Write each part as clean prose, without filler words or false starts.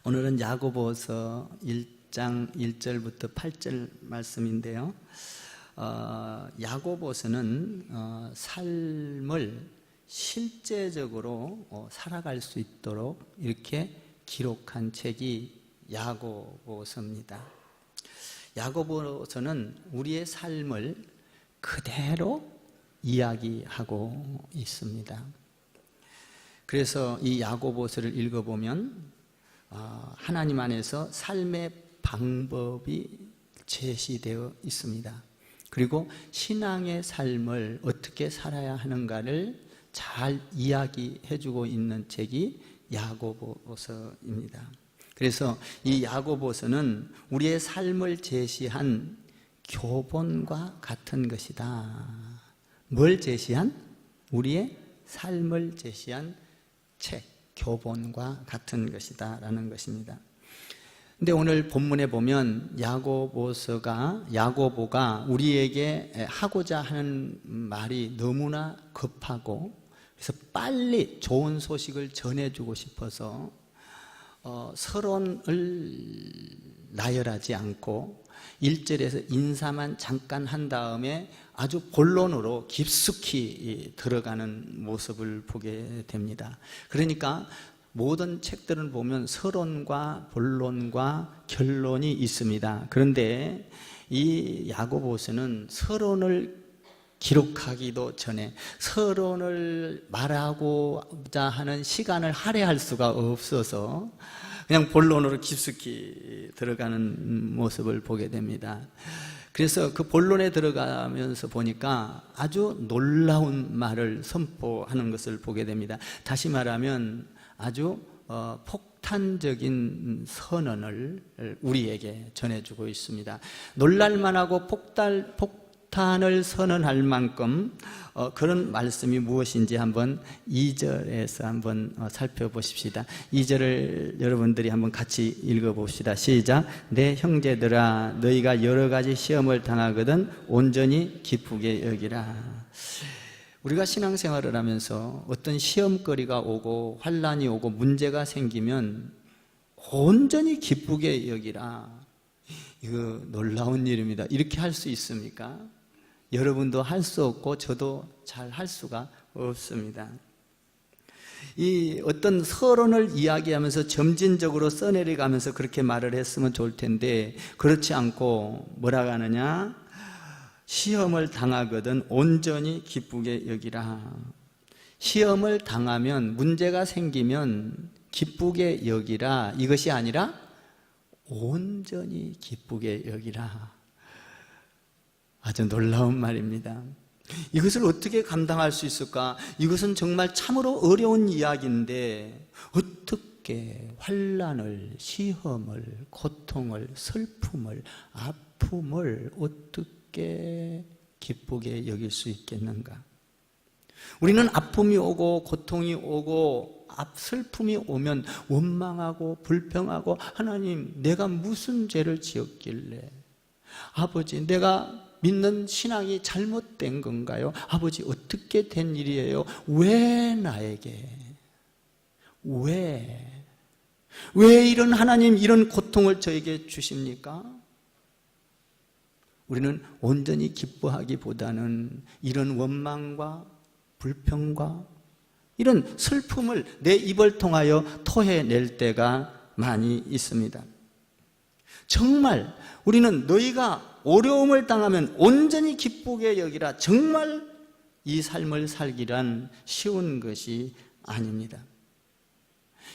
오늘은 야고보서 1장 1절부터 8절 말씀인데요. 야고보서는 삶을 실제적으로 살아갈 수 있도록 이렇게 기록한 책이 야고보서입니다. 야고보서는 우리의 삶을 그대로 이야기하고 있습니다. 그래서 이 야고보서를 읽어보면 하나님 안에서 삶의 방법이 제시되어 있습니다. 그리고 신앙의 삶을 어떻게 살아야 하는가를 잘 이야기해주고 있는 책이 야고보서입니다. 그래서 이 야고보서는 우리의 삶을 제시한 교본과 같은 것이다. 뭘 제시한? 우리의 삶을 제시한 책, 교본과 같은 것이다 라는 것입니다. 근데 오늘 본문에 보면 야고보가 우리에게 하고자 하는 말이 너무나 급하고, 그래서 빨리 좋은 소식을 전해주고 싶어서 서론을 나열하지 않고 1절에서 인사만 잠깐 한 다음에 아주 본론으로 깊숙이 들어가는 모습을 보게 됩니다. 그러니까 모든 책들을 보면 서론과 본론과 결론이 있습니다. 그런데 이 야고보서는 서론을 기록하기도 전에 서론을 말하고자 하는 시간을 할애할 수가 없어서 그냥 본론으로 깊숙이 들어가는 모습을 보게 됩니다. 그래서 그 본론에 들어가면서 보니까 아주 놀라운 말을 선포하는 것을 보게 됩니다. 다시 말하면 아주 폭탄적인 선언을 우리에게 전해주고 있습니다. 놀랄만하고 폭탄을 선언할 만큼 그런 말씀이 무엇인지 한번 2절에서 한번 살펴보십시다. 2절을 여러분들이 한번 같이 읽어봅시다. 시작. 내 형제들아, 너희가 여러 가지 시험을 당하거든 온전히 기쁘게 여기라. 우리가 신앙생활을 하면서 어떤 시험거리가 오고 환난이 오고 문제가 생기면 온전히 기쁘게 여기라. 이거 놀라운 일입니다. 이렇게 할 수 있습니까? 여러분도 할 수 없고 저도 잘 할 수가 없습니다. 이 어떤 서론을 이야기하면서 점진적으로 써내려가면서 그렇게 말을 했으면 좋을 텐데 그렇지 않고 뭐라고 하느냐? 시험을 당하거든 온전히 기쁘게 여기라. 시험을 당하면, 문제가 생기면 기쁘게 여기라. 이것이 아니라 온전히 기쁘게 여기라. 아주 놀라운 말입니다. 이것을 어떻게 감당할 수 있을까? 이것은 정말 참으로 어려운 이야기인데 어떻게 환난을, 시험을, 고통을, 슬픔을, 아픔을 어떻게 기쁘게 여길 수 있겠는가? 우리는 아픔이 오고 고통이 오고 슬픔이 오면 원망하고 불평하고, 하나님 내가 무슨 죄를 지었길래, 아버지 내가 믿는 신앙이 잘못된 건가요? 아버지 어떻게 된 일이에요? 왜 나에게? 왜 이런 하나님 이런 고통을 저에게 주십니까? 우리는 온전히 기뻐하기보다는 이런 원망과 불평과 이런 슬픔을 내 입을 통하여 토해낼 때가 많이 있습니다. 정말 우리는 너희가 어려움을 당하면 온전히 기쁘게 여기라. 정말 이 삶을 살기란 쉬운 것이 아닙니다.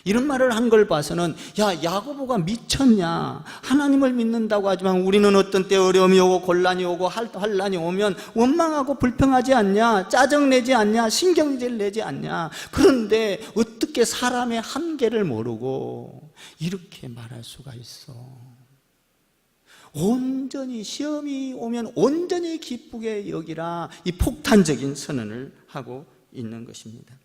이런 말을 한 걸 봐서는 야고보가 미쳤냐? 하나님을 믿는다고 하지만 우리는 어떤 때 어려움이 오고 곤란이 오고 환난이 오면 원망하고 불평하지 않냐? 짜증내지 않냐? 신경질 내지 않냐? 그런데 어떻게 사람의 한계를 모르고 이렇게 말할 수가 있어? 온전히 시험이 오면 온전히 기쁘게 여기라. 이 폭탄적인 선언을 하고 있는 것입니다.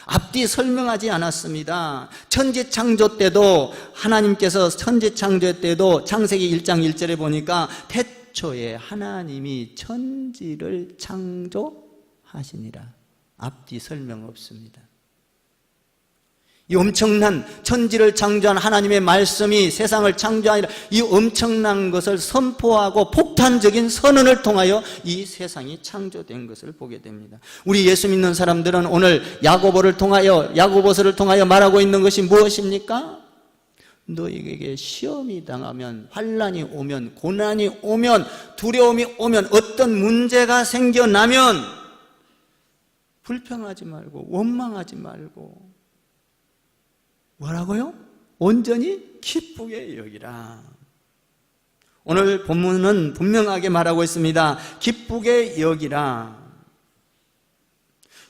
앞뒤 설명하지 않았습니다. 천지창조 때도, 하나님께서 천지창조 때도 창세기 1장 1절에 보니까 태초에 하나님이 천지를 창조하시니라. 앞뒤 설명 없습니다. 이 엄청난 천지를 창조한 하나님의 말씀이 세상을 창조하니라 이 엄청난 것을 선포하고 폭탄적인 선언을 통하여 이 세상이 창조된 것을 보게 됩니다. 우리 예수 믿는 사람들은 오늘 야고보를 통하여 야고보서를 통하여 말하고 있는 것이 무엇입니까? 너희에게 시험이 당하면, 환난이 오면, 고난이 오면, 두려움이 오면, 어떤 문제가 생겨나면 불평하지 말고 원망하지 말고 뭐라고요? 온전히 기쁘게 여기라. 오늘 본문은 분명하게 말하고 있습니다. 기쁘게 여기라.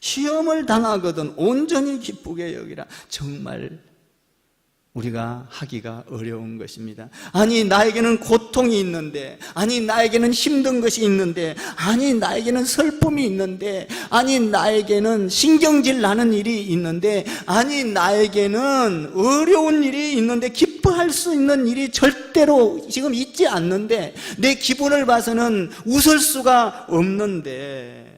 시험을 당하거든 온전히 기쁘게 여기라. 정말 우리가 하기가 어려운 것입니다. 아니 나에게는 고통이 있는데, 아니 나에게는 힘든 것이 있는데, 아니 나에게는 슬픔이 있는데, 아니 나에게는 신경질 나는 일이 있는데, 아니 나에게는 어려운 일이 있는데 기뻐할 수 있는 일이 절대로 지금 있지 않는데, 내 기분을 봐서는 웃을 수가 없는데,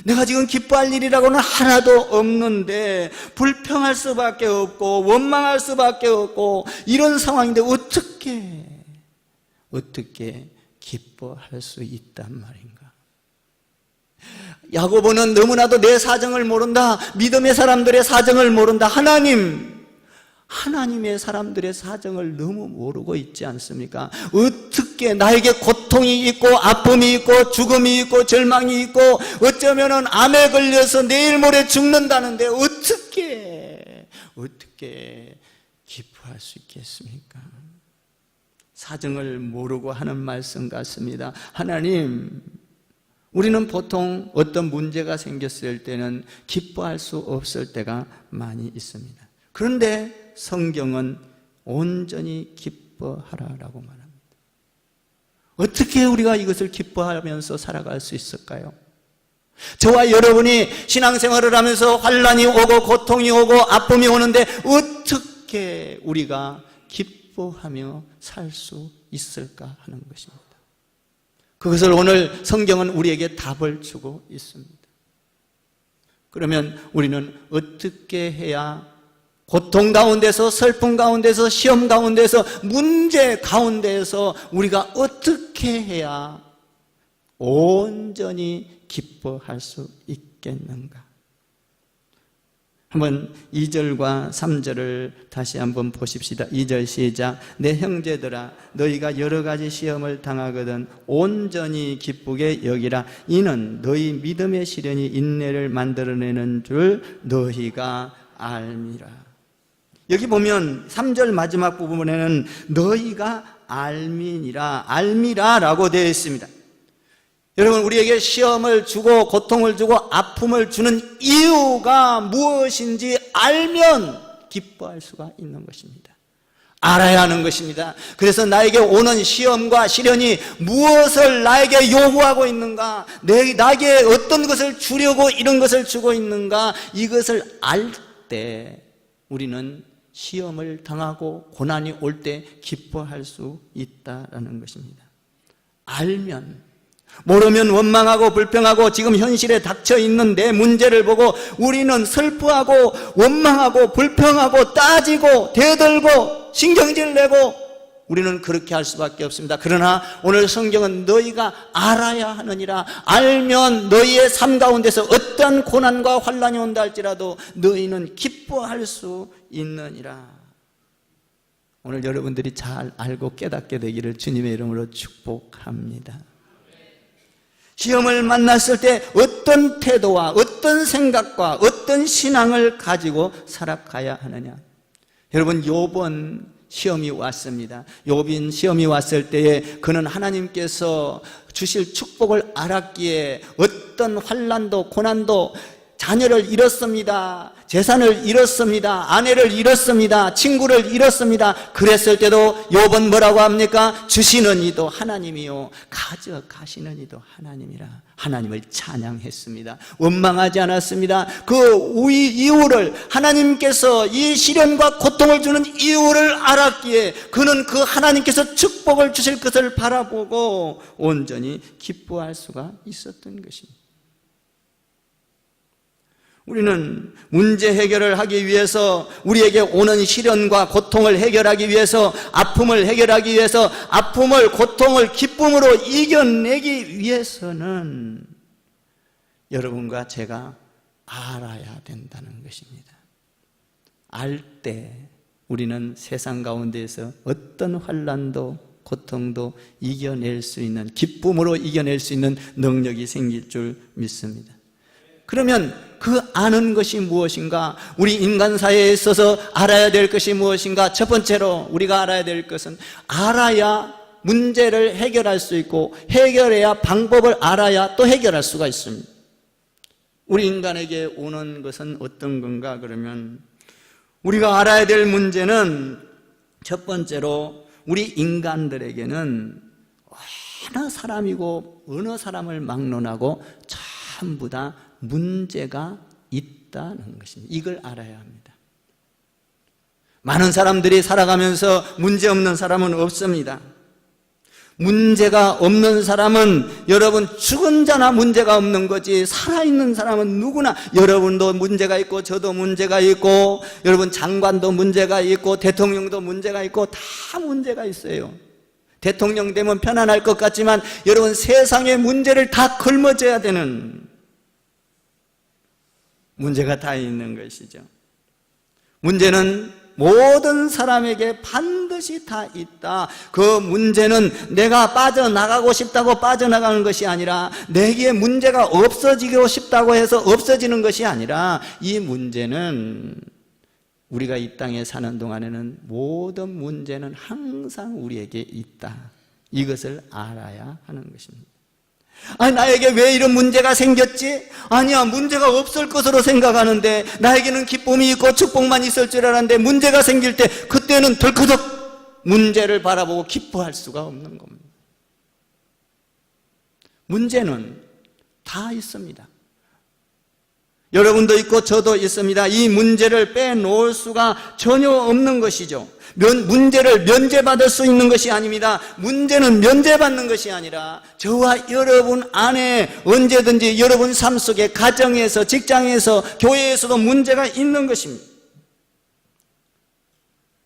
내가 지금 기뻐할 일이라고는 하나도 없는데 불평할 수밖에 없고 원망할 수밖에 없고 이런 상황인데 어떻게 기뻐할 수 있단 말인가? 야고보는 너무나도 내 사정을 모른다, 믿음의 사람들의 사정을 모른다. 하나님의 사람들의 사정을 너무 모르고 있지 않습니까? 어떻게 나에게 고통이 있고 아픔이 있고 죽음이 있고 절망이 있고 어쩌면은 암에 걸려서 내일 모레 죽는다는데 어떻게 기뻐할 수 있겠습니까? 사정을 모르고 하는 말씀 같습니다. 하나님, 우리는 보통 어떤 문제가 생겼을 때는 기뻐할 수 없을 때가 많이 있습니다. 그런데 성경은 온전히 기뻐하라라고 말합니다. 어떻게 우리가 이것을 기뻐하면서 살아갈 수 있을까요? 저와 여러분이 신앙생활을 하면서 환난이 오고 고통이 오고 아픔이 오는데 어떻게 우리가 기뻐하며 살 수 있을까 하는 것입니다. 그것을 오늘 성경은 우리에게 답을 주고 있습니다. 그러면 우리는 어떻게 해야 고통 가운데서, 슬픔 가운데서, 시험 가운데서, 문제 가운데서 우리가 어떻게 해야 온전히 기뻐할 수 있겠는가? 한번 2절과 3절을 다시 한번 보십시다. 2절 시작. 내 형제들아, 너희가 여러 가지 시험을 당하거든 온전히 기쁘게 여기라. 이는 너희 믿음의 시련이 인내를 만들어내는 줄 너희가 알미라. 여기 보면 3절 마지막 부분에는 너희가 알미라라고 되어 있습니다. 여러분, 우리에게 시험을 주고 고통을 주고 아픔을 주는 이유가 무엇인지 알면 기뻐할 수가 있는 것입니다. 알아야 하는 것입니다. 그래서 나에게 오는 시험과 시련이 무엇을 나에게 요구하고 있는가, 나에게 어떤 것을 주려고 이런 것을 주고 있는가, 이것을 알 때 우리는 시험을 당하고 고난이 올 때 기뻐할 수 있다라는 것입니다. 알면, 모르면 원망하고 불평하고 지금 현실에 닥쳐 있는 내 문제를 보고 우리는 슬퍼하고 원망하고 불평하고 따지고 대들고 신경질 내고 우리는 그렇게 할 수밖에 없습니다. 그러나 오늘 성경은 너희가 알아야 하느니라. 알면 너희의 삶 가운데서 어떠한 고난과 환난이 온다 할지라도 너희는 기뻐할 수 있느니라. 오늘 여러분들이 잘 알고 깨닫게 되기를 주님의 이름으로 축복합니다. 시험을 만났을 때 어떤 태도와 어떤 생각과 어떤 신앙을 가지고 살아가야 하느냐. 여러분, 욥은 시험이 왔습니다. 욥인 시험이 왔을 때에 그는 하나님께서 주실 축복을 알았기에 어떤 환난도 고난도, 자녀를 잃었습니다, 재산을 잃었습니다, 아내를 잃었습니다, 친구를 잃었습니다. 그랬을 때도 욥은 뭐라고 합니까? 주시는 이도 하나님이요 가져가시는 이도 하나님이라. 하나님을 찬양했습니다. 원망하지 않았습니다. 그 이유를, 하나님께서 이 시련과 고통을 주는 이유를 알았기에 그는 그 하나님께서 축복을 주실 것을 바라보고 온전히 기뻐할 수가 있었던 것입니다. 우리는 문제 해결을 하기 위해서, 우리에게 오는 시련과 고통을 해결하기 위해서, 아픔을 해결하기 위해서, 아픔을, 고통을 기쁨으로 이겨내기 위해서는 여러분과 제가 알아야 된다는 것입니다. 알 때 우리는 세상 가운데에서 어떤 환난도 고통도 이겨낼 수 있는, 기쁨으로 이겨낼 수 있는 능력이 생길 줄 믿습니다. 그러면 그 아는 것이 무엇인가? 우리 인간 사회에 있어서 알아야 될 것이 무엇인가? 첫 번째로 우리가 알아야 될 것은, 알아야 문제를 해결할 수 있고, 해결해야 방법을 알아야 또 해결할 수가 있습니다. 우리 인간에게 오는 것은 어떤 건가? 그러면 우리가 알아야 될 문제는, 첫 번째로 우리 인간들에게는 어느 사람이고 어느 사람을 막론하고 전부 다 문제가 있다는 것입니다. 이걸 알아야 합니다. 많은 사람들이 살아가면서 문제 없는 사람은 없습니다. 문제가 없는 사람은, 여러분, 죽은 자나 문제가 없는 거지, 살아있는 사람은 누구나, 여러분도 문제가 있고 저도 문제가 있고, 여러분 장관도 문제가 있고 대통령도 문제가 있고, 다 문제가 있어요. 대통령 되면 편안할 것 같지만 여러분, 세상의 문제를 다 걸머져야 되는 문제가 다 있는 것이죠. 문제는 모든 사람에게 반드시 다 있다. 그 문제는 내가 빠져나가고 싶다고 빠져나가는 것이 아니라, 내게 문제가 없어지고 싶다고 해서 없어지는 것이 아니라, 이 문제는 우리가 이 땅에 사는 동안에는 모든 문제는 항상 우리에게 있다. 이것을 알아야 하는 것입니다. 아니, 나에게 왜 이런 문제가 생겼지? 아니야, 문제가 없을 것으로 생각하는데, 나에게는 기쁨이 있고 축복만 있을 줄 알았는데, 문제가 생길 때 그때는 덜커덕 문제를 바라보고 기뻐할 수가 없는 겁니다. 문제는 다 있습니다. 여러분도 있고 저도 있습니다. 이 문제를 빼놓을 수가 전혀 없는 것이죠. 문제를 면제받을 수 있는 것이 아닙니다. 문제는 면제받는 것이 아니라 저와 여러분 안에 언제든지 여러분 삶 속에, 가정에서, 직장에서, 교회에서도 문제가 있는 것입니다.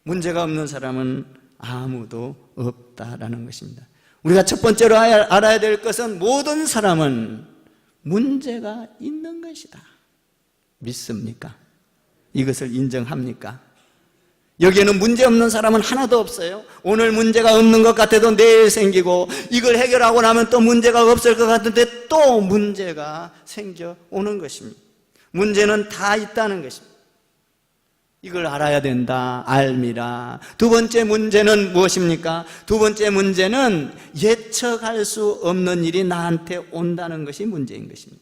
문제가 없는 사람은 아무도 없다라는 것입니다. 우리가 첫 번째로 알아야 될 것은, 모든 사람은 문제가 있는 것이다. 믿습니까? 이것을 인정합니까? 여기에는 문제 없는 사람은 하나도 없어요. 오늘 문제가 없는 것 같아도 내일 생기고, 이걸 해결하고 나면 또 문제가 없을 것 같은데 또 문제가 생겨오는 것입니다. 문제는 다 있다는 것입니다. 이걸 알아야 된다, 알미라. 두 번째 문제는 무엇입니까? 두 번째 문제는 예측할 수 없는 일이 나한테 온다는 것이 문제인 것입니다.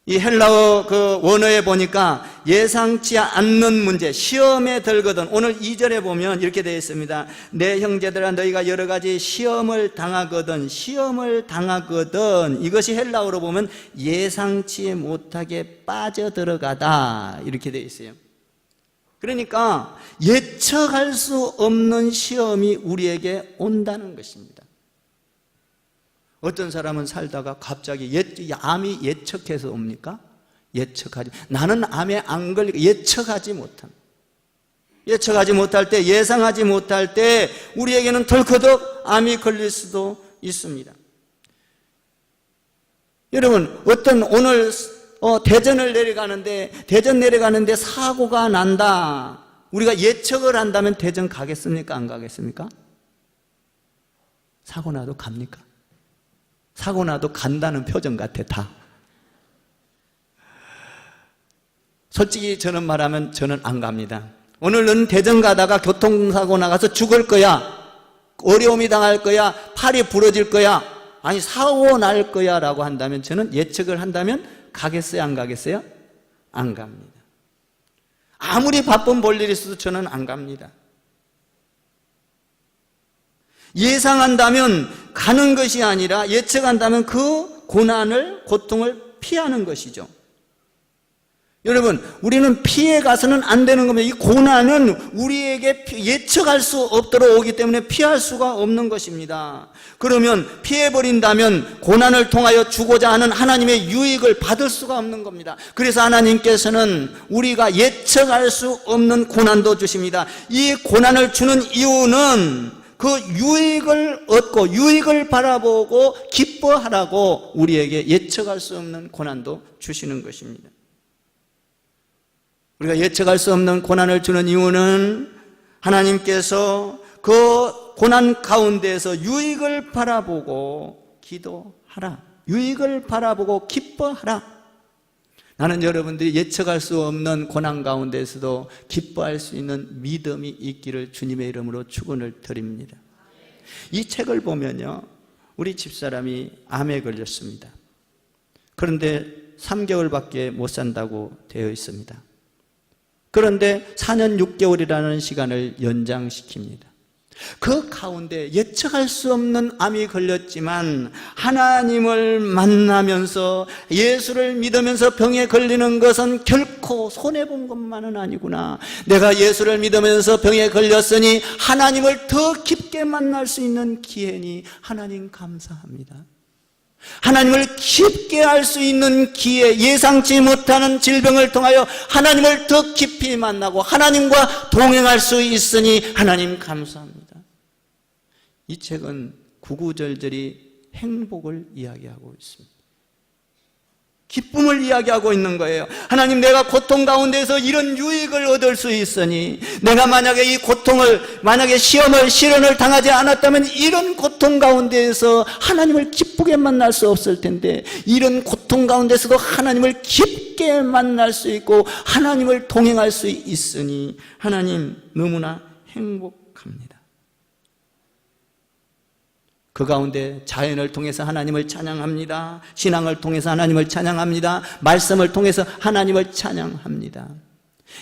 이 헬라어 그 원어에 보니까 예상치 않는 문제, 시험에 들거든. 오늘 2절에 보면 이렇게 되어 있습니다. 내 형제들아, 너희가 여러 가지 시험을 당하거든. 이것이 헬라어로 보면 예상치 못하게 빠져들어가다, 이렇게 되어 있어요. 그러니까 예측할 수 없는 시험이 우리에게 온다는 것입니다. 어떤 사람은 살다가 갑자기 암이 예측해서 옵니까? 예측하지. 나는 암에 안 걸리고 예측하지 못할 때, 예상하지 못할 때 우리에게는 덜커덕 암이 걸릴 수도 있습니다. 여러분, 오늘 대전 내려가는데 사고가 난다. 우리가 예측을 한다면 대전 가겠습니까? 안 가겠습니까? 사고 나도 갑니까? 사고 나도 간다는 표정 같아, 다. 솔직히 저는 말하면 저는 안 갑니다. 오늘 너는 대전 가다가 교통사고 나가서 죽을 거야, 어려움이 당할 거야, 팔이 부러질 거야, 아니 사고 날 거야 라고 한다면, 저는 예측을 한다면 가겠어요, 안 가겠어요? 안 갑니다. 아무리 바쁜 볼일 있어도 저는 안 갑니다. 예상한다면 가는 것이 아니라, 예측한다면 그 고난을, 고통을 피하는 것이죠. 여러분, 우리는 피해 가서는 안 되는 겁니다. 이 고난은 우리에게 예측할 수 없도록 오기 때문에 피할 수가 없는 것입니다. 그러면 피해버린다면 고난을 통하여 주고자 하는 하나님의 유익을 받을 수가 없는 겁니다. 그래서 하나님께서는 우리가 예측할 수 없는 고난도 주십니다. 이 고난을 주는 이유는 그 유익을 얻고 유익을 바라보고 기뻐하라고 우리에게 예측할 수 없는 고난도 주시는 것입니다. 우리가 예측할 수 없는 고난을 주는 이유는 하나님께서 그 고난 가운데에서 유익을 바라보고 기도하라, 유익을 바라보고 기뻐하라. 나는 여러분들이 예측할 수 없는 고난 가운데에서도 기뻐할 수 있는 믿음이 있기를 주님의 이름으로 축원을 드립니다. 이 책을 보면요, 우리 집사람이 암에 걸렸습니다. 그런데 3개월밖에 못 산다고 되어 있습니다. 그런데 4년 6개월이라는 시간을 연장시킵니다. 그 가운데 예측할 수 없는 암이 걸렸지만 하나님을 만나면서 예수를 믿으면서 병에 걸리는 것은 결코 손해본 것만은 아니구나. 내가 예수를 믿으면서 병에 걸렸으니 하나님을 더 깊게 만날 수 있는 기회니 하나님 감사합니다. 하나님을 깊게 알 수 있는 기회, 예상치 못하는 질병을 통하여 하나님을 더 깊이 만나고 하나님과 동행할 수 있으니 하나님 감사합니다. 이 책은 구구절절히 행복을 이야기하고 있습니다. 기쁨을 이야기하고 있는 거예요. 하나님, 내가 고통 가운데서 이런 유익을 얻을 수 있으니, 내가 만약에 이 고통을, 만약에 시련을 당하지 않았다면 이런 고통 가운데에서 하나님을 기쁘게 만날 수 없을 텐데, 이런 고통 가운데서도 하나님을 깊게 만날 수 있고 하나님을 동행할 수 있으니 하나님 너무나 행복합니다. 그 가운데 자연을 통해서 하나님을 찬양합니다. 신앙을 통해서 하나님을 찬양합니다. 말씀을 통해서 하나님을 찬양합니다.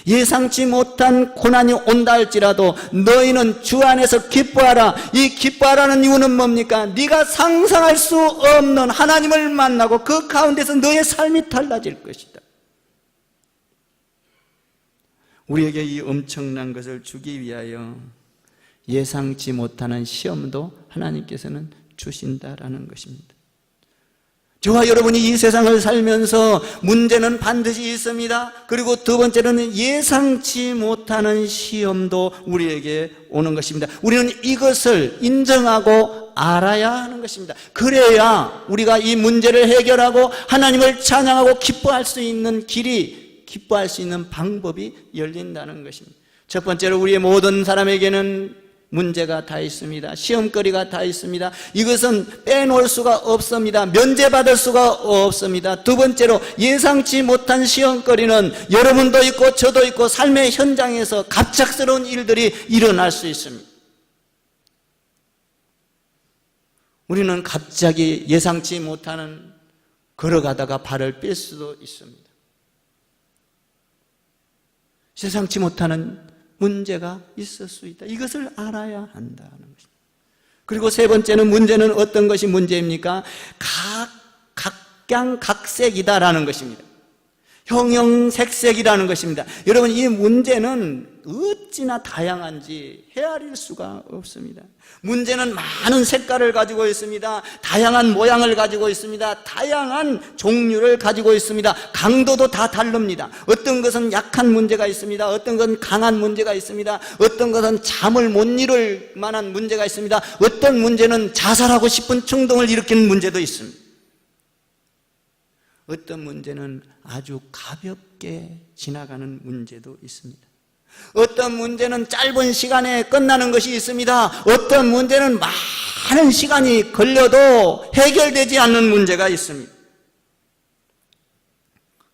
예상치 못한 고난이 온다 할지라도 너희는 주 안에서 기뻐하라. 이 기뻐하라는 이유는 뭡니까? 네가 상상할 수 없는 하나님을 만나고 그 가운데서 너의 삶이 달라질 것이다. 우리에게 이 엄청난 것을 주기 위하여 예상치 못하는 시험도 하나님께서는 주신다라는 것입니다. 저와 여러분이 이 세상을 살면서 문제는 반드시 있습니다. 그리고 두 번째로는 예상치 못하는 시험도 우리에게 오는 것입니다. 우리는 이것을 인정하고 알아야 하는 것입니다. 그래야 우리가 이 문제를 해결하고 하나님을 찬양하고 기뻐할 수 있는 길이, 기뻐할 수 있는 방법이 열린다는 것입니다. 첫 번째로 우리의 모든 사람에게는 문제가 다 있습니다. 시험거리가 다 있습니다. 이것은 빼놓을 수가 없습니다. 면제받을 수가 없습니다. 두 번째로 예상치 못한 시험거리는 여러분도 있고 저도 있고 삶의 현장에서 갑작스러운 일들이 일어날 수 있습니다. 우리는 갑자기 예상치 못하는 걸어가다가 발을 삘 수도 있습니다. 예상치 못하는 문제가 있을 수 있다. 이것을 알아야 한다는 것입니다. 그리고 세 번째는 문제는 어떤 것이 문제입니까? 각양각색이다라는 것입니다. 형형색색이라는 것입니다. 여러분, 이 문제는 어찌나 다양한지 헤아릴 수가 없습니다. 문제는 많은 색깔을 가지고 있습니다. 다양한 모양을 가지고 있습니다. 다양한 종류를 가지고 있습니다. 강도도 다 다릅니다. 어떤 것은 약한 문제가 있습니다. 어떤 것은 강한 문제가 있습니다. 어떤 것은 잠을 못 이룰 만한 문제가 있습니다. 어떤 문제는 자살하고 싶은 충동을 일으키는 문제도 있습니다. 어떤 문제는 아주 가볍게 지나가는 문제도 있습니다. 어떤 문제는 짧은 시간에 끝나는 것이 있습니다. 어떤 문제는 많은 시간이 걸려도 해결되지 않는 문제가 있습니다.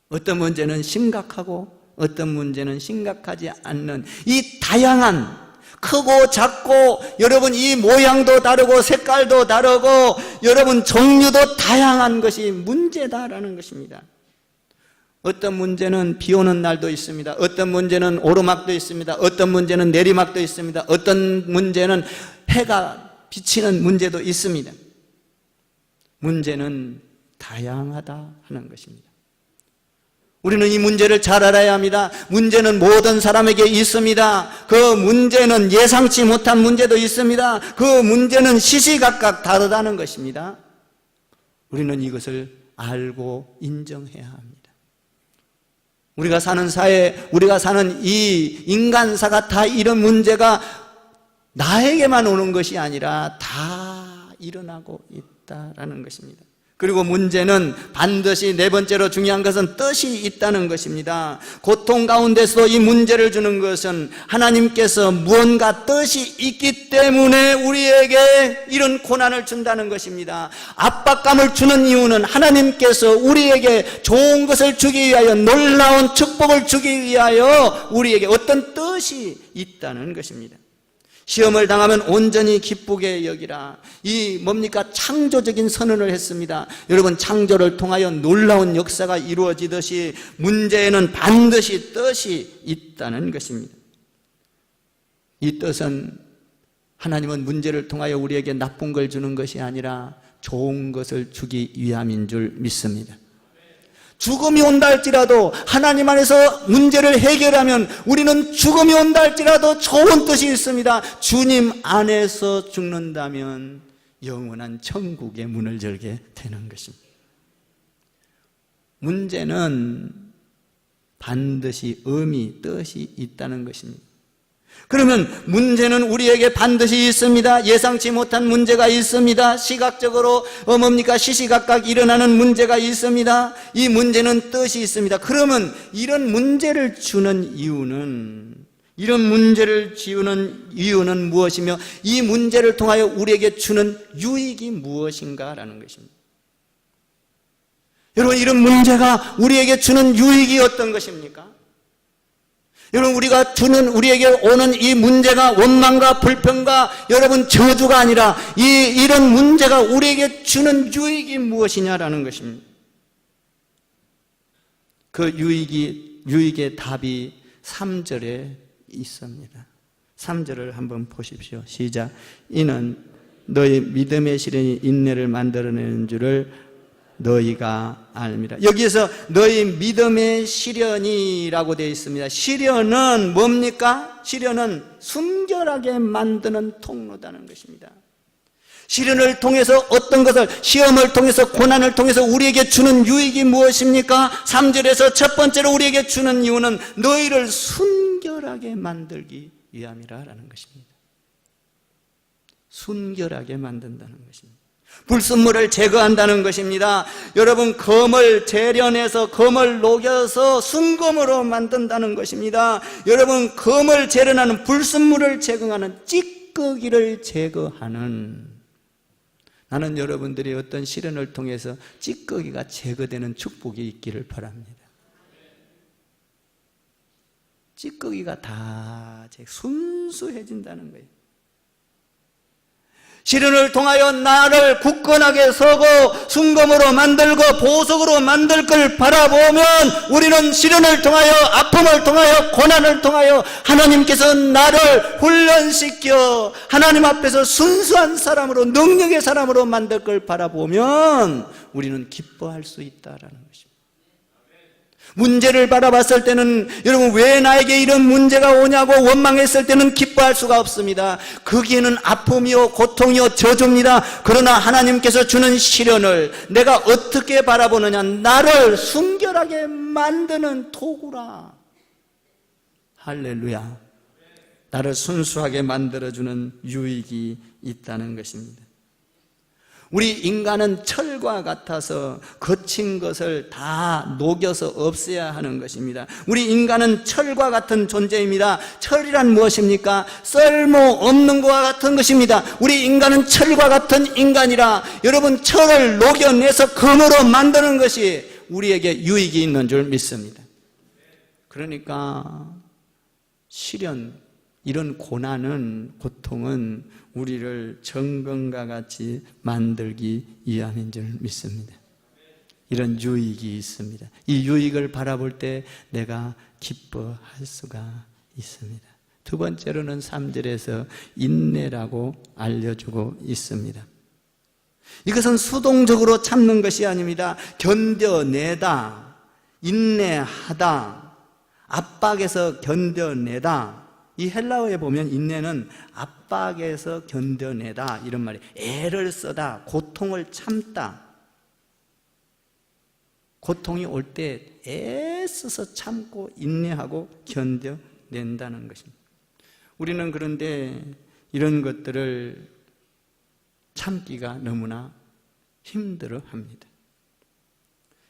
어떤 문제는 심각하고 어떤 문제는 심각하지 않는 이 다양한, 크고 작고, 여러분 이 모양도 다르고 색깔도 다르고 여러분 종류도 다양한 것이 문제다라는 것입니다. 어떤 문제는 비 오는 날도 있습니다. 어떤 문제는 오르막도 있습니다. 어떤 문제는 내리막도 있습니다. 어떤 문제는 해가 비치는 문제도 있습니다. 문제는 다양하다 하는 것입니다. 우리는 이 문제를 잘 알아야 합니다. 문제는 모든 사람에게 있습니다. 그 문제는 예상치 못한 문제도 있습니다. 그 문제는 시시각각 다르다는 것입니다. 우리는 이것을 알고 인정해야 합니다. 우리가 사는 사회, 우리가 사는 이 인간사가 다 이런 문제가 나에게만 오는 것이 아니라 다 일어나고 있다라는 것입니다. 그리고 문제는 반드시 네 번째로 중요한 것은 뜻이 있다는 것입니다. 고통 가운데서도 이 문제를 주는 것은 하나님께서 무언가 뜻이 있기 때문에 우리에게 이런 고난을 준다는 것입니다. 압박감을 주는 이유는 하나님께서 우리에게 좋은 것을 주기 위하여, 놀라운 축복을 주기 위하여 우리에게 어떤 뜻이 있다는 것입니다. 시험을 당하면 온전히 기쁘게 여기라. 이 뭡니까? 창조적인 선언을 했습니다. 여러분, 창조를 통하여 놀라운 역사가 이루어지듯이 문제에는 반드시 뜻이 있다는 것입니다. 이 뜻은, 하나님은 문제를 통하여 우리에게 나쁜 걸 주는 것이 아니라 좋은 것을 주기 위함인 줄 믿습니다. 죽음이 온다 할지라도 하나님 안에서 문제를 해결하면 우리는 죽음이 온다 할지라도 좋은 뜻이 있습니다. 주님 안에서 죽는다면 영원한 천국의 문을 열게 되는 것입니다. 문제는 반드시 의미, 뜻이 있다는 것입니다. 그러면 문제는 우리에게 반드시 있습니다. 예상치 못한 문제가 있습니다. 시각적으로 뭡니까? 시시각각 일어나는 문제가 있습니다. 이 문제는 뜻이 있습니다. 그러면 이런 문제를 주는 이유는, 이런 문제를 지우는 이유는 무엇이며 이 문제를 통하여 우리에게 주는 유익이 무엇인가라는 것입니다. 여러분, 이런 문제가 우리에게 주는 유익이 어떤 것입니까? 여러분, 우리에게 오는 이 문제가 원망과 불평과 여러분 저주가 아니라 이런 문제가 우리에게 주는 유익이 무엇이냐라는 것입니다. 그 유익의 답이 3절에 있습니다. 3절을 한번 보십시오. 시작. 이는 너희 믿음의 시련이 인내를 만들어내는 줄을 너희가 알미라. 여기에서 너희 믿음의 시련이라고 되어 있습니다. 시련은 뭡니까? 시련은 순결하게 만드는 통로다는 것입니다. 시련을 통해서 어떤 것을, 시험을 통해서, 고난을 통해서 우리에게 주는 유익이 무엇입니까? 3절에서 첫 번째로 우리에게 주는 이유는 너희를 순결하게 만들기 위함이라는 것입니다. 순결하게 만든다는 것입니다. 불순물을 제거한다는 것입니다. 여러분, 검을 재련해서 검을 녹여서 순검으로 만든다는 것입니다. 여러분, 검을 재련하는, 불순물을 제거하는, 찌꺼기를 제거하는, 나는 여러분들이 어떤 시련을 통해서 찌꺼기가 제거되는 축복이 있기를 바랍니다. 찌꺼기가 다 순수해진다는 거예요. 시련을 통하여 나를 굳건하게 서고 순검으로 만들고 보석으로 만들 걸 바라보면 우리는 시련을 통하여, 아픔을 통하여, 고난을 통하여 하나님께서 나를 훈련시켜 하나님 앞에서 순수한 사람으로, 능력의 사람으로 만들 걸 바라보면 우리는 기뻐할 수 있다라는 것입니다. 문제를 바라봤을 때는, 여러분, 왜 나에게 이런 문제가 오냐고 원망했을 때는 기뻐할 수가 없습니다. 거기에는 아픔이요, 고통이요, 저주입니다. 그러나 하나님께서 주는 시련을 내가 어떻게 바라보느냐, 나를 순결하게 만드는 도구라. 할렐루야. 나를 순수하게 만들어주는 유익이 있다는 것입니다. 우리 인간은 철과 같아서 거친 것을 다 녹여서 없애야 하는 것입니다. 우리 인간은 철과 같은 존재입니다. 철이란 무엇입니까? 쓸모없는 것과 같은 것입니다. 우리 인간은 철과 같은 인간이라, 여러분, 철을 녹여내서 금으로 만드는 것이 우리에게 유익이 있는 줄 믿습니다. 그러니까 시련, 이런 고난은, 고통은 우리를 정금과 같이 만들기 위함인 줄 믿습니다. 이런 유익이 있습니다. 이 유익을 바라볼 때 내가 기뻐할 수가 있습니다. 두 번째로는 3절에서 인내라고 알려주고 있습니다. 이것은 수동적으로 참는 것이 아닙니다. 견뎌내다. 인내하다, 압박에서 견뎌내다. 이 헬라어에 보면 인내는 압박에서 견뎌내다 이런 말이에요. 애를 쓰다, 고통을 참다. 고통이 올 때 애써서 참고 인내하고 견뎌낸다는 것입니다. 우리는 그런데 이런 것들을 참기가 너무나 힘들어합니다.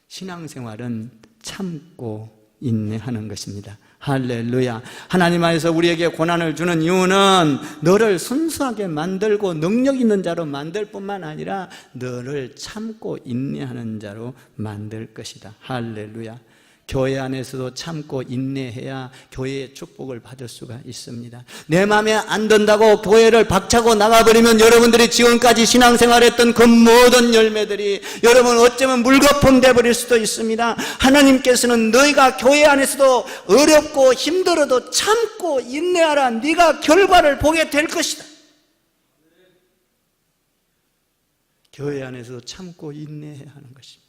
신앙생활은 참고 인내하는 것입니다. 할렐루야. 하나님 안에서 우리에게 고난을 주는 이유는 너를 순수하게 만들고 능력 있는 자로 만들 뿐만 아니라 너를 참고 인내하는 자로 만들 것이다. 할렐루야. 교회 안에서도 참고 인내해야 교회의 축복을 받을 수가 있습니다. 내 마음에 안 든다고 교회를 박차고 나가버리면 여러분들이 지금까지 신앙생활했던 그 모든 열매들이 여러분 어쩌면 물거품 돼버릴 수도 있습니다. 하나님께서는 너희가 교회 안에서도 어렵고 힘들어도 참고 인내하라. 네가 결과를 보게 될 것이다. 교회 안에서도 참고 인내해야 하는 것입니다.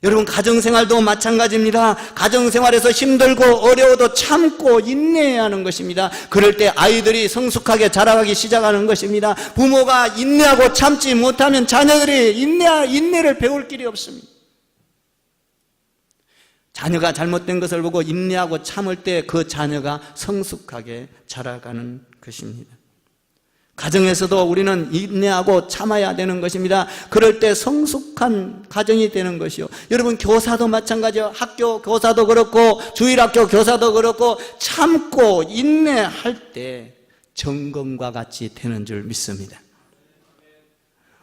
여러분 가정생활도 마찬가지입니다. 가정생활에서 힘들고 어려워도 참고 인내해야 하는 것입니다. 그럴 때 아이들이 성숙하게 자라가기 시작하는 것입니다. 부모가 인내하고 참지 못하면 자녀들이 인내를 배울 길이 없습니다. 자녀가 잘못된 것을 보고 인내하고 참을 때 그 자녀가 성숙하게 자라가는 것입니다. 가정에서도 우리는 인내하고 참아야 되는 것입니다. 그럴 때 성숙한 가정이 되는 것이요. 여러분 교사도 마찬가지요. 학교 교사도 그렇고 주일학교 교사도 그렇고 참고 인내할 때 정금과 같이 되는 줄 믿습니다.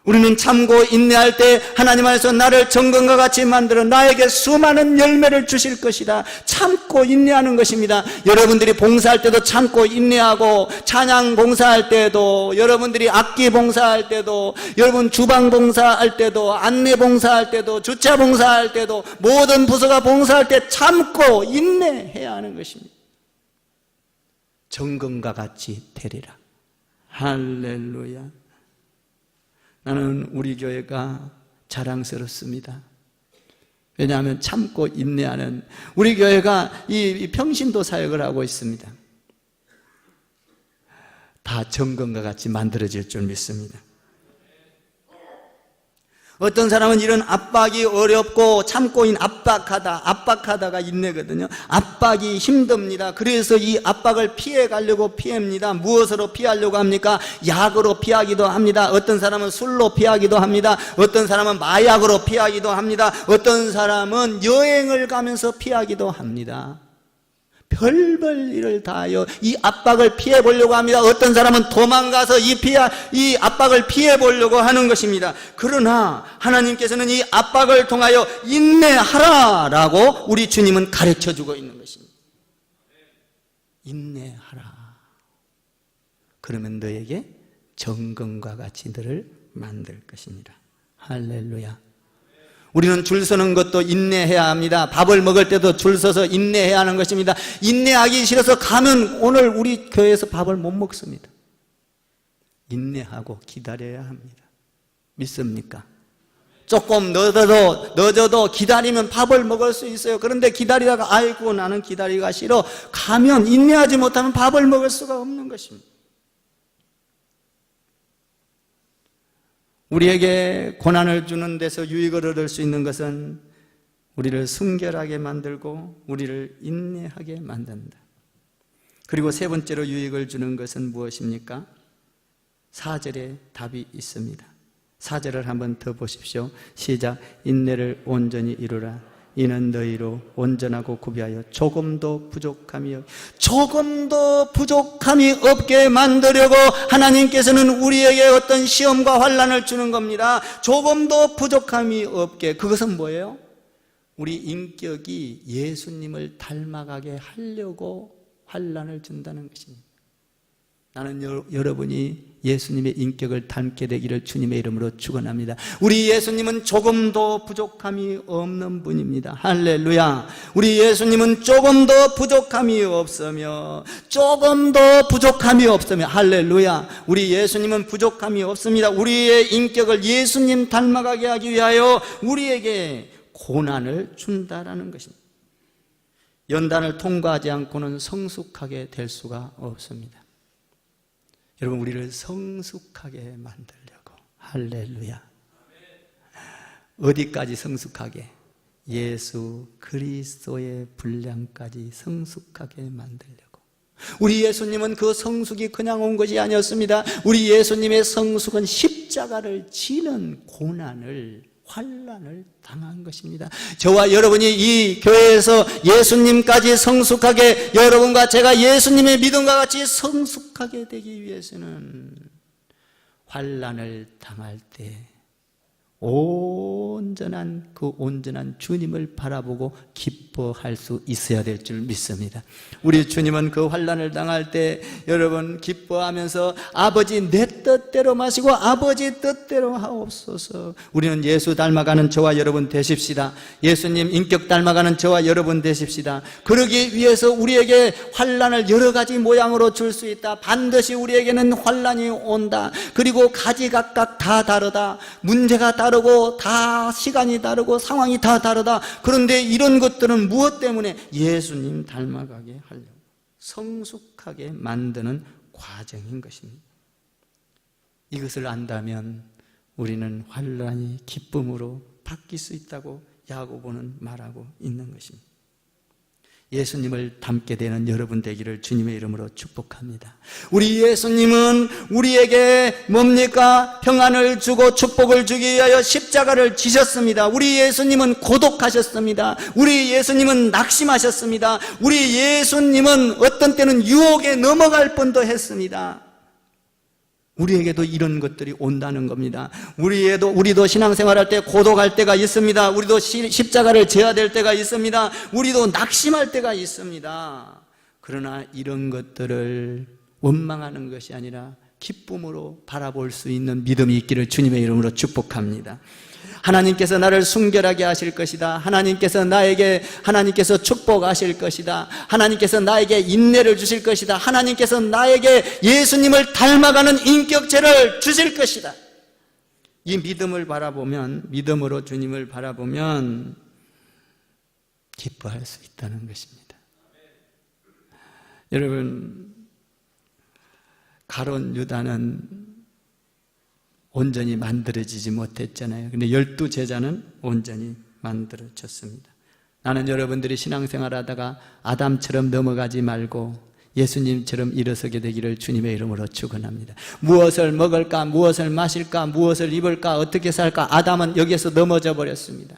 우리는 참고 인내할 때 하나님 안에서 나를 정금과 같이 만들어 나에게 수많은 열매를 주실 것이다. 참고 인내하는 것입니다. 여러분들이 봉사할 때도 참고 인내하고, 찬양 봉사할 때도, 여러분들이 악기 봉사할 때도, 여러분 주방 봉사할 때도, 안내 봉사할 때도, 주차 봉사할 때도, 모든 부서가 봉사할 때 참고 인내해야 하는 것입니다. 정금과 같이 되리라. 할렐루야. 나는 우리 교회가 자랑스럽습니다. 왜냐하면 참고 인내하는 우리 교회가 이 평신도 사역을 하고 있습니다. 다 정금과 같이 만들어질 줄 믿습니다. 어떤 사람은 이런 압박이 어렵고 참고 압박하다가 인내거든요. 압박이 힘듭니다. 그래서 이 압박을 피해가려고 피합니다. 무엇으로 피하려고 합니까? 약으로 피하기도 합니다. 어떤 사람은 술로 피하기도 합니다. 어떤 사람은 마약으로 피하기도 합니다. 어떤 사람은 여행을 가면서 피하기도 합니다. 별별 일을 다하여 이 압박을 피해보려고 합니다. 어떤 사람은 도망가서 이 압박을 피해보려고 하는 것입니다. 그러나 하나님께서는 이 압박을 통하여 인내하라라고 우리 주님은 가르쳐주고 있는 것입니다. 인내하라. 그러면 너에게 정금과 같이 너를 만들 것입니다. 할렐루야. 우리는 줄 서는 것도 인내해야 합니다. 밥을 먹을 때도 줄 서서 인내해야 하는 것입니다. 인내하기 싫어서 가면 오늘 우리 교회에서 밥을 못 먹습니다. 인내하고 기다려야 합니다. 믿습니까? 조금 늦어도 기다리면 밥을 먹을 수 있어요. 그런데 기다리다가 아이고 나는 기다리기가 싫어 가면 인내하지 못하면 밥을 먹을 수가 없는 것입니다. 우리에게 고난을 주는 데서 유익을 얻을 수 있는 것은 우리를 순결하게 만들고 우리를 인내하게 만든다. 그리고 세 번째로 유익을 주는 것은 무엇입니까? 4절에 답이 있습니다. 4절을 한번 더 보십시오. 시작. 인내를 온전히 이루라. 이는 너희로 온전하고 구비하여 조금도 부족함이 없게 만들려고 하나님께서는 우리에게 어떤 시험과 환난을 주는 겁니다. 조금도 부족함이 없게. 그것은 뭐예요? 우리 인격이 예수님을 닮아가게 하려고 환난을 준다는 것입니다. 나는 여러분이 예수님의 인격을 닮게 되기를 주님의 이름으로 축원합니다. 우리 예수님은 조금도 부족함이 없는 분입니다. 할렐루야. 우리 예수님은 조금도 부족함이 없으며 할렐루야. 우리 예수님은 부족함이 없습니다. 우리의 인격을 예수님 닮아가게 하기 위하여 우리에게 고난을 준다라는 것입니다. 연단을 통과하지 않고는 성숙하게 될 수가 없습니다. 여러분, 우리를 성숙하게 만들려고. 할렐루야. 어디까지 성숙하게? 예수 그리스도의 분량까지 성숙하게 만들려고. 우리 예수님은 그 성숙이 그냥 온 것이 아니었습니다. 우리 예수님의 성숙은 십자가를 지는 고난을, 환난을 당한 것입니다. 저와 여러분이 이 교회에서 예수님까지 성숙하게, 여러분과 제가 예수님의 믿음과 같이 성숙하게 되기 위해서는 환난을 당할 때 온전한 주님을 바라보고 기뻐할 수 있어야 될 줄 믿습니다. 우리 주님은 그 환난을 당할 때 여러분 기뻐하면서 아버지 내 뜻대로 마시고 아버지 뜻대로 하옵소서. 우리는 예수 닮아가는 저와 여러분 되십시다. 예수님 인격 닮아가는 저와 여러분 되십시다. 그러기 위해서 우리에게 환난을 여러 가지 모양으로 줄 수 있다. 반드시 우리에게는 환난이 온다. 그리고 가지각각 다 다르다. 문제가 다르고 다 시간이 다르고 상황이 다 다르다. 그런데 이런 것들은 무엇 때문에? 예수님 닮아가게 하려고, 성숙하게 만드는 과정인 것입니다. 이것을 안다면 우리는 환난이 기쁨으로 바뀔 수 있다고 야고보는 말하고 있는 것입니다. 예수님을 닮게 되는 여러분 되기를 주님의 이름으로 축복합니다. 우리 예수님은 우리에게 뭡니까? 평안을 주고 축복을 주기 위하여 십자가를 지셨습니다. 우리 예수님은 고독하셨습니다. 우리 예수님은 낙심하셨습니다. 우리 예수님은 어떤 때는 유혹에 넘어갈 뻔도 했습니다. 우리에게도 이런 것들이 온다는 겁니다. 우리도 신앙생활할 때 고독할 때가 있습니다. 우리도 십자가를 져야 될 때가 있습니다. 우리도 낙심할 때가 있습니다. 그러나 이런 것들을 원망하는 것이 아니라 기쁨으로 바라볼 수 있는 믿음이 있기를 주님의 이름으로 축복합니다. 하나님께서 나를 순결하게 하실 것이다. 하나님께서 축복하실 것이다. 하나님께서 나에게 인내를 주실 것이다. 하나님께서 나에게 예수님을 닮아가는 인격체를 주실 것이다. 이 믿음을 바라보면, 믿음으로 주님을 바라보면 기뻐할 수 있다는 것입니다. 여러분, 가룟 유다는 온전히 만들어지지 못했잖아요. 근데 12제자는 온전히 만들어졌습니다. 나는 여러분들이 신앙생활 하다가 아담처럼 넘어가지 말고 예수님처럼 일어서게 되기를 주님의 이름으로 축원합니다. 무엇을 먹을까, 무엇을 마실까, 무엇을 입을까, 어떻게 살까? 아담은 여기에서 넘어져 버렸습니다.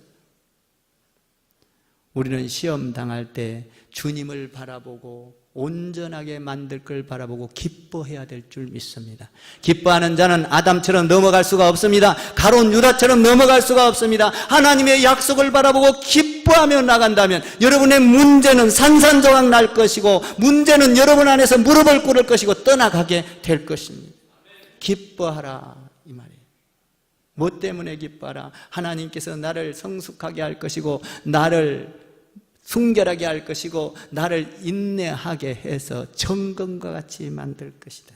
우리는 시험 당할 때 주님을 바라보고 온전하게 만들 걸 바라보고 기뻐해야 될 줄 믿습니다. 기뻐하는 자는 아담처럼 넘어갈 수가 없습니다. 가룟 유다처럼 넘어갈 수가 없습니다. 하나님의 약속을 바라보고 기뻐하며 나간다면 여러분의 문제는 산산조각 날 것이고, 문제는 여러분 안에서 무릎을 꿇을 것이고 떠나가게 될 것입니다. 기뻐하라 이 말이에요. 뭐 때문에 기뻐하라? 하나님께서 나를 성숙하게 할 것이고, 나를 순결하게 할 것이고, 나를 인내하게 해서 정금과 같이 만들 것이다.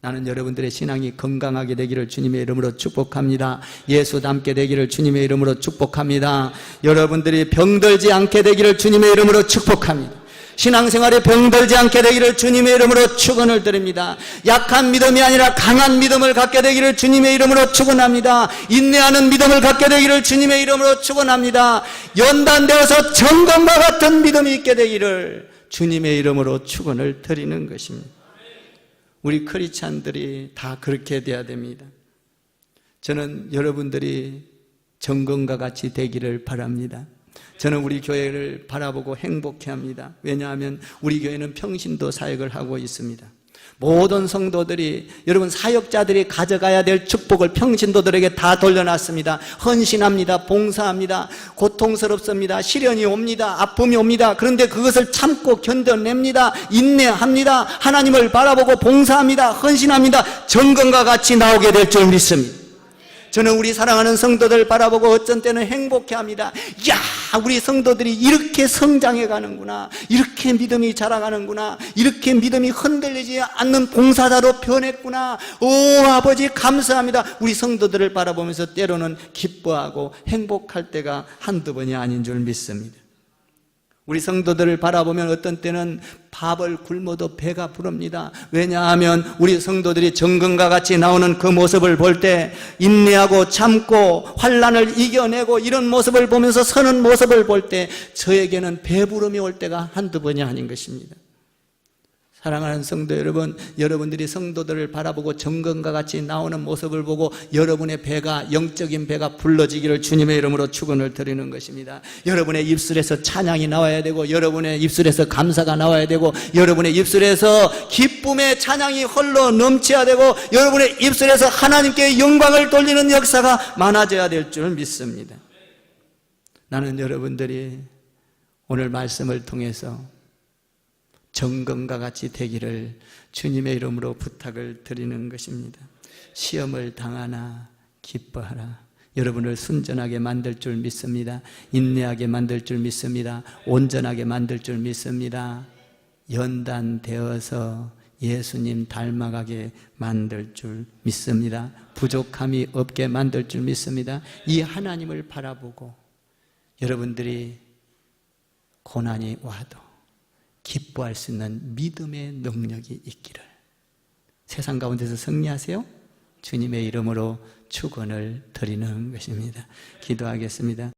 나는 여러분들의 신앙이 건강하게 되기를 주님의 이름으로 축복합니다. 예수 닮게 되기를 주님의 이름으로 축복합니다. 여러분들이 병들지 않게 되기를 주님의 이름으로 축복합니다. 신앙생활에 병들지 않게 되기를 주님의 이름으로 축원을 드립니다. 약한 믿음이 아니라 강한 믿음을 갖게 되기를 주님의 이름으로 축원합니다. 인내하는 믿음을 갖게 되기를 주님의 이름으로 축원합니다. 연단되어서 정금과 같은 믿음이 있게 되기를 주님의 이름으로 축원을 드리는 것입니다. 우리 크리스찬들이 다 그렇게 돼야 됩니다. 저는 여러분들이 정금과 같이 되기를 바랍니다. 저는 우리 교회를 바라보고 행복해합니다. 왜냐하면 우리 교회는 평신도 사역을 하고 있습니다. 모든 성도들이, 여러분 사역자들이 가져가야 될 축복을 평신도들에게 다 돌려놨습니다. 헌신합니다. 봉사합니다. 고통스럽습니다. 시련이 옵니다. 아픔이 옵니다. 그런데 그것을 참고 견뎌냅니다. 인내합니다. 하나님을 바라보고 봉사합니다. 헌신합니다. 정금과 같이 나오게 될 줄 믿습니다. 저는 우리 사랑하는 성도들 바라보고 어쩐 때는 행복해합니다. 야, 우리 성도들이 이렇게 성장해 가는구나, 이렇게 믿음이 자라가는구나, 이렇게 믿음이 흔들리지 않는 봉사자로 변했구나. 오 아버지 감사합니다. 우리 성도들을 바라보면서 때로는 기뻐하고 행복할 때가 한두 번이 아닌 줄 믿습니다. 우리 성도들을 바라보면 어떤 때는 밥을 굶어도 배가 부릅니다. 왜냐하면 우리 성도들이 정금과 같이 나오는 그 모습을 볼 때 인내하고 참고 환난을 이겨내고 이런 모습을 보면서 서는 모습을 볼 때 저에게는 배부름이 올 때가 한두 번이 아닌 것입니다. 사랑하는 성도 여러분, 여러분들이 성도들을 바라보고 정금과 같이 나오는 모습을 보고 여러분의 배가, 영적인 배가 불러지기를 주님의 이름으로 축원을 드리는 것입니다. 여러분의 입술에서 찬양이 나와야 되고, 여러분의 입술에서 감사가 나와야 되고, 여러분의 입술에서 기쁨의 찬양이 헐러 넘쳐야 되고, 여러분의 입술에서 하나님께 영광을 돌리는 역사가 많아져야 될 줄 믿습니다. 나는 여러분들이 오늘 말씀을 통해서 정금과 같이 되기를 주님의 이름으로 부탁을 드리는 것입니다. 시험을 당하나 기뻐하라. 여러분을 순전하게 만들 줄 믿습니다. 인내하게 만들 줄 믿습니다. 온전하게 만들 줄 믿습니다. 연단되어서 예수님 닮아가게 만들 줄 믿습니다. 부족함이 없게 만들 줄 믿습니다. 이 하나님을 바라보고 여러분들이 고난이 와도 기뻐할 수 있는 믿음의 능력이 있기를, 세상 가운데서 승리하세요. 주님의 이름으로 축원을 드리는 것입니다. 기도하겠습니다.